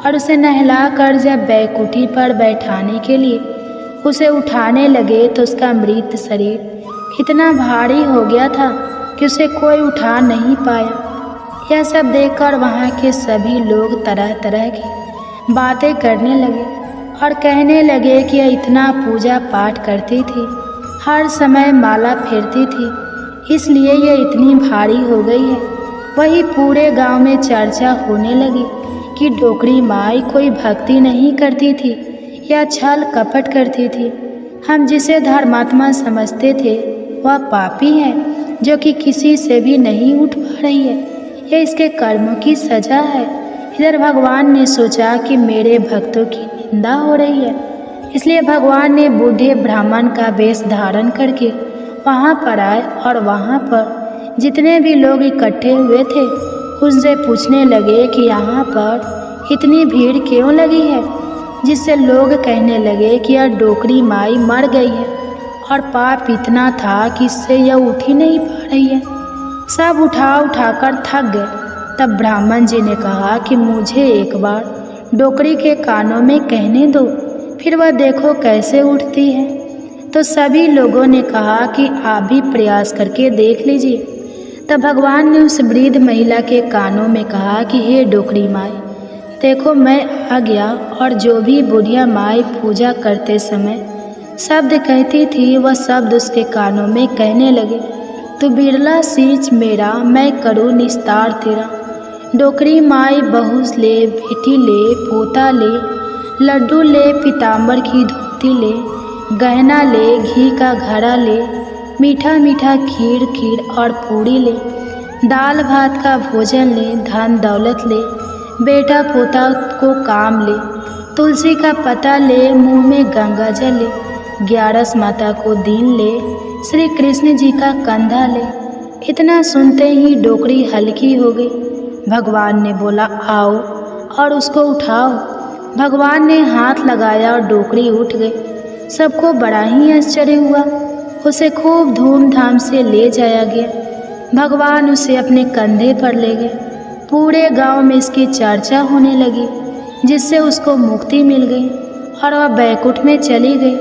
और उसे नहलाकर जब बैकुंठी पर बैठाने के लिए उसे उठाने लगे तो उसका मृत शरीर इतना भारी हो गया था कि उसे कोई उठा नहीं पाया। यह सब देखकर वहाँ के सभी लोग तरह तरह की बातें करने लगे और कहने लगे कि यह इतना पूजा पाठ करती थी, हर समय माला फेरती थी, इसलिए यह इतनी भारी हो गई है। वही पूरे गांव में चर्चा होने लगी कि डोकरी माई कोई भक्ति नहीं करती थी या छल कपट करती थी। हम जिसे धर्मात्मा समझते थे वह पापी है जो कि किसी से भी नहीं उठ पा रही है। यह इसके कर्मों की सजा है। इधर भगवान ने सोचा कि मेरे भक्तों की निंदा हो रही है, इसलिए भगवान ने बूढ़े ब्राह्मण का वेश धारण करके वहाँ पर आए और वहाँ पर जितने भी लोग इकट्ठे हुए थे उनसे पूछने लगे कि यहाँ पर इतनी भीड़ क्यों लगी है, जिससे लोग कहने लगे कि यह डोकरी माई मर गई है और पाप इतना था कि इससे यह उठ ही नहीं पा रही है। सब उठाकर थक गए। तब ब्राह्मण जी ने कहा कि मुझे एक बार डोकरी के कानों में कहने दो, फिर वह देखो कैसे उठती है। तो सभी लोगों ने कहा कि आप भी प्रयास करके देख लीजिए। तब भगवान ने उस वृद्ध महिला के कानों में कहा कि हे डोकरी माई, देखो मैं आ गया। और जो भी बुढ़िया माई पूजा करते समय शब्द कहती थी वह शब्द उसके कानों में कहने लगे, तू बिरला सींच मेरा, मैं करूँ निस्तार तेरा। डोकरी माई बहुस ले, बेटी ले, पोता ले, लड्डू ले, पीताम्बर की धोती ले, गहना ले, घी का घड़ा ले, मीठा मीठा खीर खीर और पूड़ी ले, दाल भात का भोजन ले, धन दौलत ले, बेटा पोता को काम ले, तुलसी का पत्ता ले, मुंह में गंगा जल ले, 11 माता को दीन ले, श्री कृष्ण जी का कंधा ले। इतना सुनते ही डोकरी हल्की हो गई। भगवान ने बोला आओ और उसको उठाओ। भगवान ने हाथ लगाया और डोकरी उठ गई। सबको बड़ा ही आश्चर्य हुआ। उसे खूब धूमधाम से ले जाया गया। भगवान उसे अपने कंधे पर ले गए। पूरे गांव में इसकी चर्चा होने लगी, जिससे उसको मुक्ति मिल गई और वह बैकुंठ में चली गई।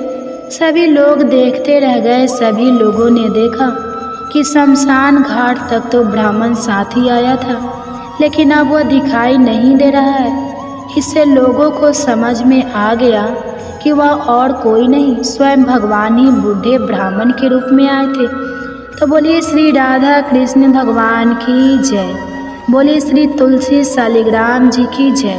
सभी लोग देखते रह गए। सभी लोगों ने देखा कि शमशान घाट तक तो ब्राह्मण साथ ही आया था, लेकिन अब वह दिखाई नहीं दे रहा है। इससे लोगों को समझ में आ गया कि वह और कोई नहीं, स्वयं भगवान ही बूढ़े ब्राह्मण के रूप में आए थे। तो बोलिए श्री राधा कृष्ण भगवान की जय। बोलिए श्री तुलसी शालिग्राम जी की जय।